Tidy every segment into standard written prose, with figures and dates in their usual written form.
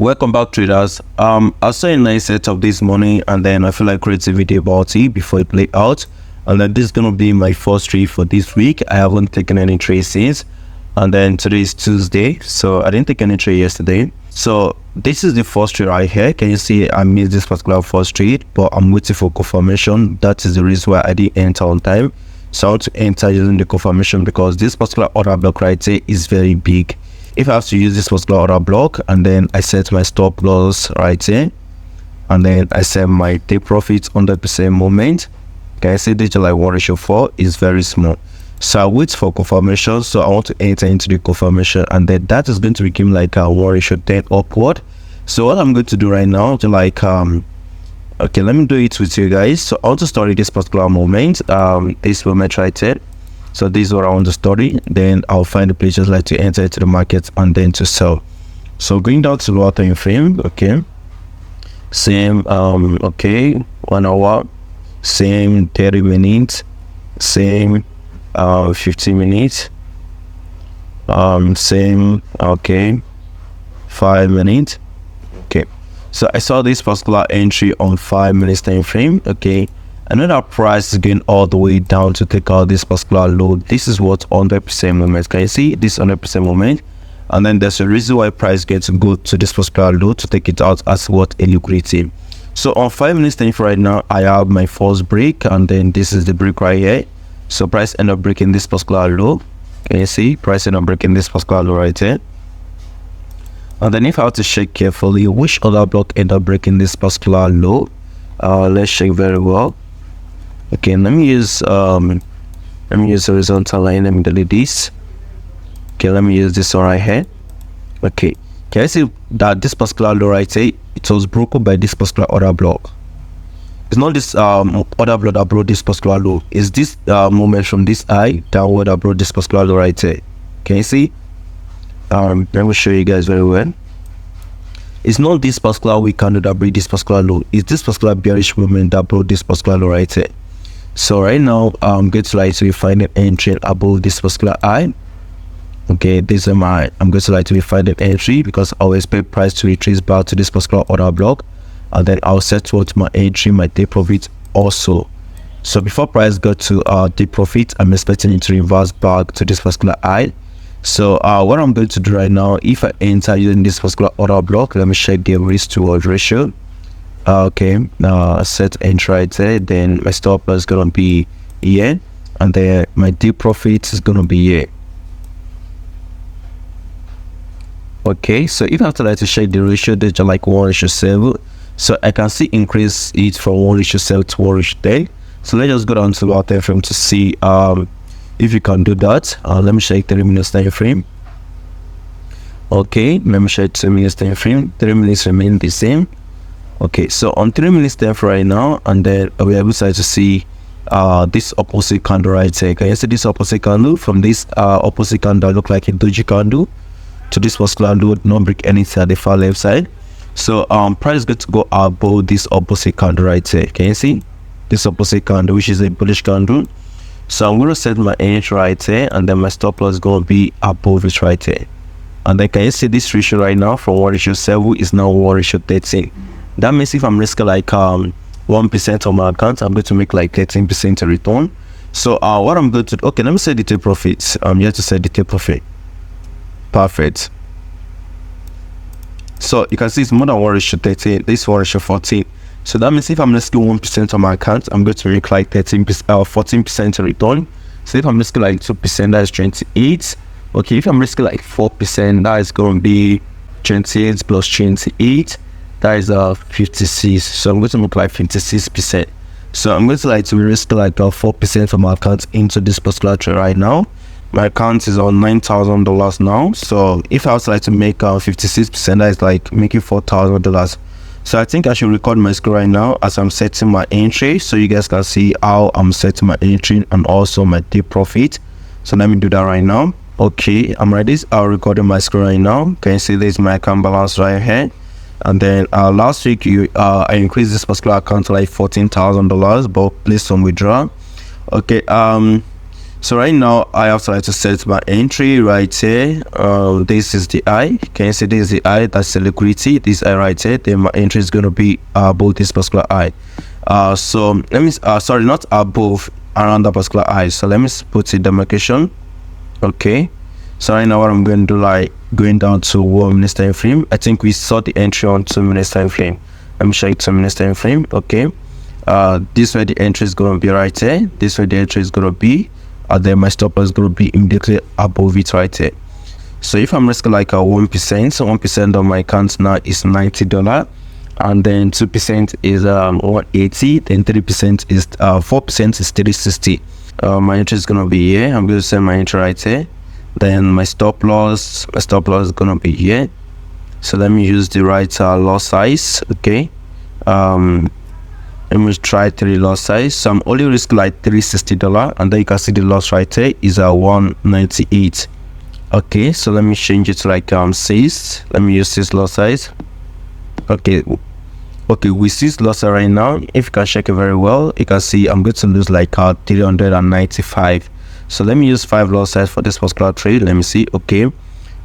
Welcome back, traders. I saw a nice setup this morning, and then I feel like creating a video about it before it play out. And then this is gonna be my first trade for this week. I haven't taken any trades since, and then today is Tuesday, so I didn't take any trade yesterday. So this is the first trade right here. Can you see I missed this particular first trade, but I'm waiting for confirmation. That is the reason why I didn't enter on time. So I want to enter using the confirmation because this particular order block right here is very big. If I have to use this particular order block, and then I set my stop loss right here, and then I set my take profit 100% moment. Can I see this like 1:4 is very small. So I wait for confirmation. So I want to enter into the confirmation, and then that is going to become like a 1:10 upward. So what I'm going to do right now to okay, let me do it with you guys. So I want to study this particular moment, this moment right here. So this is what I want to study. Then I'll find the places like to enter into the market and then to sell. So going down to lower time frame, okay, same, okay, 1 hour, same 30 minutes, same 15 minutes, same, okay, 5 minutes. Okay, so I saw this particular entry on 5 minutes time frame. Okay, another price is going all the way down to take out this particular low. This is what 100% moment. Can you see this 100% moment? And then there's a reason why price gets to go to this particular low to take it out as what a liquidity. So on 5 minutes time frame right now, I have my first break, and then this is the break right here. So price end up breaking this particular low. Can you see price end up breaking this particular low right here? And then if I have to check carefully which other block end up breaking this particular low, let's check very well. Okay, let me use horizontal line. Let me delete this. Okay, let me use this one right here. Okay, can I see that this particular low right here, it was broken by this particular order block? It's not this order block that broke this particular low. It's this moment from this high downward that broke this particular low right here. Can you see? Let me show you guys very well. It's not this particular weak candle that broke this particular low. It's this particular bearish movement that broke this particular low right here. So right now I'm going to like to find an entry above this particular high. Okay, this is my I'm going to like to find an entry because I will expect price to retrace back to this particular order block, and then I'll set towards my entry, my take profit also. So before price got to take profit, I'm expecting it to reverse back to this particular high. So what I'm going to do right now, if I enter using this particular order block, let me check the risk to reward ratio. Okay, set entry right there. Then my stop loss is gonna be here, and then my take profit is gonna be here. Okay, so if I have to like to check the ratio, there's like 1:7. So I can see increase it from 1:7 to 1:10. So let's just go down to our time frame to see if you can do that. Let me check 3 minutes time frame. Okay, let me check 2 minutes time frame. 3 minutes remain the same. Okay, so on 3 minutes time frame right now, and then we're able to see this opposite candle right here. Can you see this opposite candle? From this opposite candle look like a doji candle to this particular candle, not break anything at the far left side. So price is going to go above this opposite candle right here. Can you see this opposite candle, which is a bullish candle? So I'm going to set my entry right here, and then my stop loss is going to be above it right here. And then can you see this ratio right now from 1:7 is now 1:13. That means if I'm risking like 1% on my account, I'm going to make like 13% return. So what I'm going to do, okay, let me set the take profit. You have to set the take profit. Perfect. So you can see it's more than 1:13. This 1:14. So that means if I'm risking 1% on my account, I'm going to make like 14% return. So if I'm risking like 2%, that is 28. Okay, if I'm risking like 4%, that is going to be 28 plus 28. That is 56. So I'm going to make like 56%. So I'm going to like to risk like 4% from my account into this particular trade right now. My account is on $9,000 now. So if I was like to make 56%, that is like making $4,000. So I think I should record my screen right now as I'm setting my entry, so you guys can see how I'm setting my entry and also my take profit. So let me do that right now. Okay, I'm ready. I'll recording my screen right now. Can you see this is my account balance right here? And then last week I increased this particular account to like $14,000, but placed some withdrawal. Okay, So right now I have to set my entry right here. This is the I. Can you see this is the I? That's the liquidity. This I right here. Then my entry is going to be above this particular I. So let me sorry, not above, around that particular I. So let me put it demarcation. Okay. So right now what I'm going to do, like going down to 1 minute time frame. I think we saw the entry on 2 minutes time frame. Let me show you 2 minutes time frame. Okay. This way the entry is going to be right here. This way the entry is going to be. Then my stop loss is going to be immediately above it right here. So if I'm risking like a 1%, so 1% of my account now is $90, and then 2% is 180, then 3% is 4% is 360. My entry is going to be here. I'm going to send my entry right here. Then my stop loss is going to be here. So let me use the right loss size. Okay. Let me try 3 loss size. So I'm only risking like $360, and then you can see the loss right here is 198. Okay, so let me change it to like 6. Let me use this loss size. Okay, with this loss right now, if you can check it very well, you can see I'm going to lose like 395. So let me use 5 loss size for this particular trade. Let me see. Okay,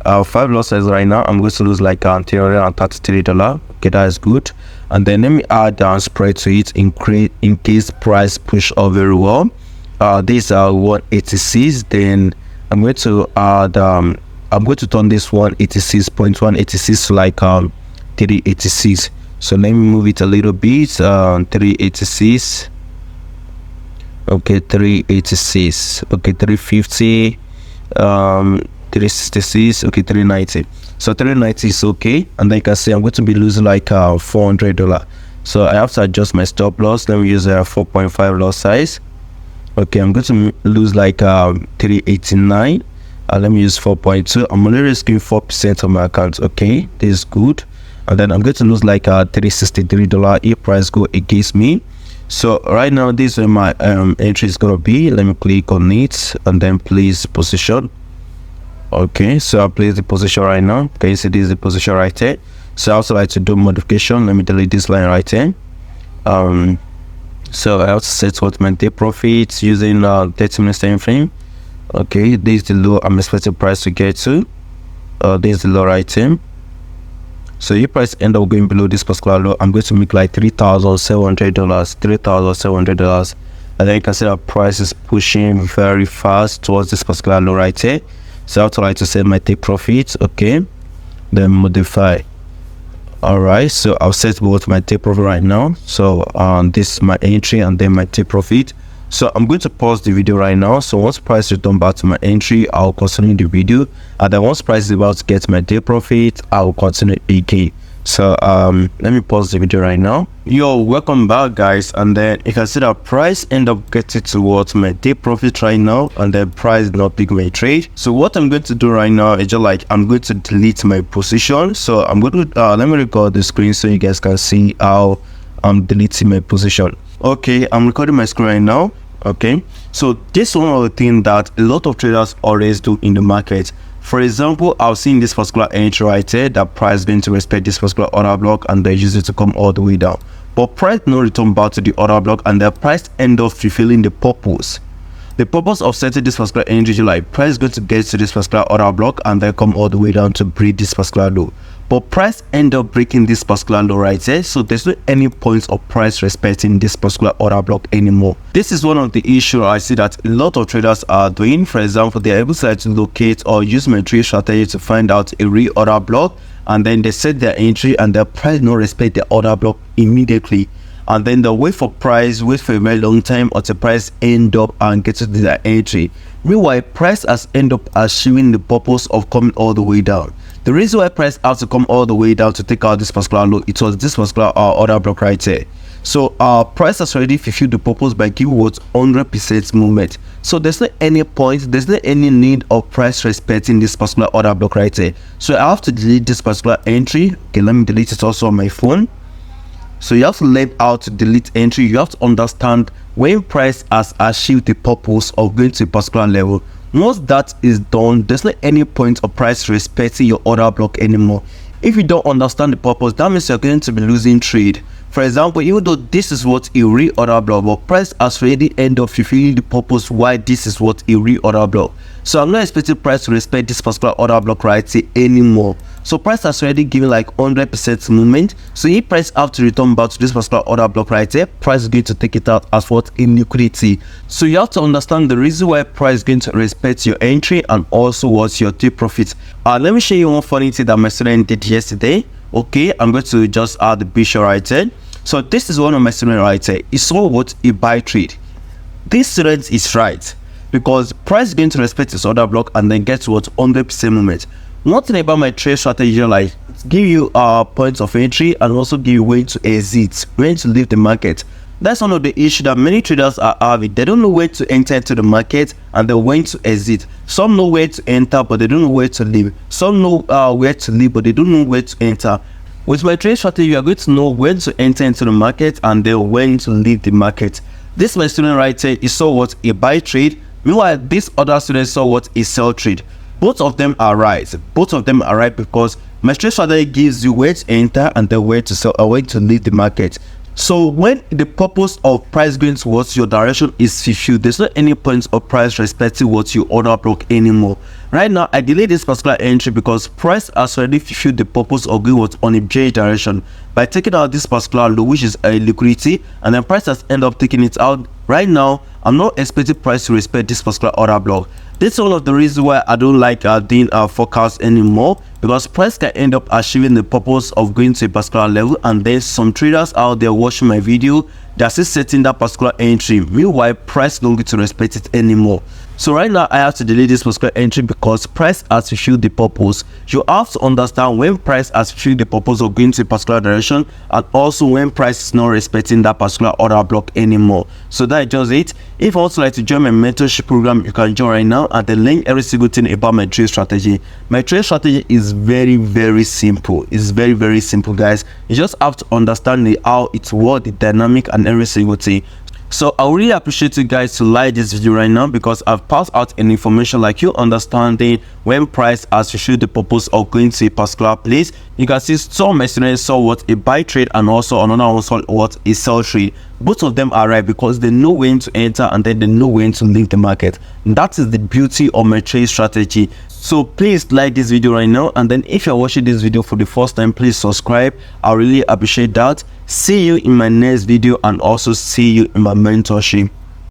5 loss size right now, I'm going to lose like $333. Okay, that is good. And then let me add down spread to it in case price push up very well. These are 186. Then I'm going to add I'm going to turn this 186.186 to like 386. So let me move it a little bit. 386. Okay, 386. Okay, 350. 366. Okay, 390. So 390 is okay, and then you can see I'm going to be losing like $400. So I have to adjust my stop loss. Let me use a 4.5 loss size. Okay, I'm going to lose like 389. Let me use 4.2. I'm only risking 4% of my account. Okay, this is good. And then I'm going to lose like $363 if price go against me. So right now this is where my entry is going to be. Let me click on it and then place position. Okay, so I'll place the position right now. Okay, you see this is the position right here. So I also like to do modification. Let me delete this line right here. So I have to set what my take profits using 30 minutes time frame. Okay, this is the low I'm expecting price to get to. This is the low right here. So if price end up going below this particular low, I'm going to make like $3,700. And then you can see that price is pushing very fast towards this particular low right here. So I have to like to set my take profit. Okay, then modify. All right, so I'll set both my take profit right now. So this is my entry and then my take profit. So I'm going to pause the video right now. So once price return back to my entry, I'll continue the video, and then once price is about to get my take profit, I'll continue again. So let me pause the video right now. Yo, welcome back guys, and then you can see that price end up getting towards my take profit right now, and then price not big my trade. So what I'm going to do right now is just like I'm going to delete my position. So I'm going to let me record the screen so you guys can see how I'm deleting my position. Okay, I'm recording my screen right now. Okay, so this is one of the things that a lot of traders always do in the market. For example, I've seen this particular entry right here that price going to respect this particular order block, and they use it to come all the way down. But price no return back to the order block, and the price end up fulfilling the purpose. The purpose of setting this particular entry, like price going to get to this particular order block and then come all the way down to break this particular low. But price end up breaking this particular low right here, so there's no any points of price respecting this particular order block anymore. This is one of the issues I see that a lot of traders are doing. For example, they're able to locate or use my trade strategy to find out a real order block, and then they set their entry and their price no respect the order block immediately, and then they wait for a very long time until price end up and get to their entry. Meanwhile, price has end up achieving the purpose of coming all the way down. The reason why price had to come all the way down to take out this particular low, it was this particular order block right here. So price has already fulfilled the purpose by giving what 100% movement. So there's not any point, there's not any need of price respecting this particular order block right here. So I have to delete this particular entry. Okay, let me delete it also on my phone. So you have to learn how to delete entry. You have to understand when price has achieved the purpose of going to a particular level. Once that is done, there's not any point of price respecting your order block anymore. If you don't understand the purpose, that means you're going to be losing trade. For example, even though this is what a reorder block, but price has already end up fulfilling the purpose why this is what a reorder block. So I'm not expecting price to respect this particular order block right here anymore. So price has already given like 100% movement. So if price have to return back to this particular order block right here, price is going to take it out as what in liquidity. So you have to understand the reason why price is going to respect your entry and also what's your take profit. Let me show you one funny thing that my student did yesterday. Okay, I'm going to just add the picture right here. So this is one of my students right here. He saw what a buy trade. This student is right, because price is going to respect this order block and then get what 100% movement. One thing about my trade strategy, like give you points of entry and also give you when to exit, when to leave the market. That's one of the issues that many traders are having. They don't know where to enter into the market and then when to exit. Some know where to enter but they don't know where to leave. Some know where to leave but they don't know where to enter. With my trade strategy, you are going to know when to enter into the market and then when to leave the market. This my student right here, he saw what a buy trade. Meanwhile, this other student saw what a sell trade. Both of them are right. Both of them are right because my trade strategy gives you where to enter and then where to sell or where to leave the market. So when the purpose of price going towards your direction is fulfilled, there's not any point of price respecting what you order block anymore. Right now, I delayed this particular entry because price has already fulfilled the purpose of going on a bearish direction by taking out this particular low, which is a liquidity, and then price has ended up taking it out. Right now, I'm not expecting price to respect this particular order block. This is one of the reasons why I don't like doing forecast anymore, because price can end up achieving the purpose of going to a particular level, and there's some traders out there watching my video they're still setting that particular entry. Meanwhile, price don't get to respect it anymore. So right now I have to delete this particular entry because price has fulfilled the purpose. You have to understand when price has fulfilled the purpose of going to a particular direction, and also when price is not respecting that particular order block anymore. So that is just it. If you also like to join my mentorship program, you can join right now, and then link every single thing about my trade strategy. My trade strategy is very simple. It's very simple, guys. You just have to understand how it works, the dynamic and every single thing. So I really appreciate you guys to like this video right now, because I've passed out an information like you understanding when price has fulfilled the purpose of going to a particular place. You can see some students saw what a buy trade, and also another one saw what a sell trade. Both of them are right because they know when to enter and then they know when to leave the market. And that is the beauty of my trade strategy. So please like this video right now, and then if you're watching this video for the first time, please subscribe. I really appreciate that. See you in my next video, and also see you in my mentorship.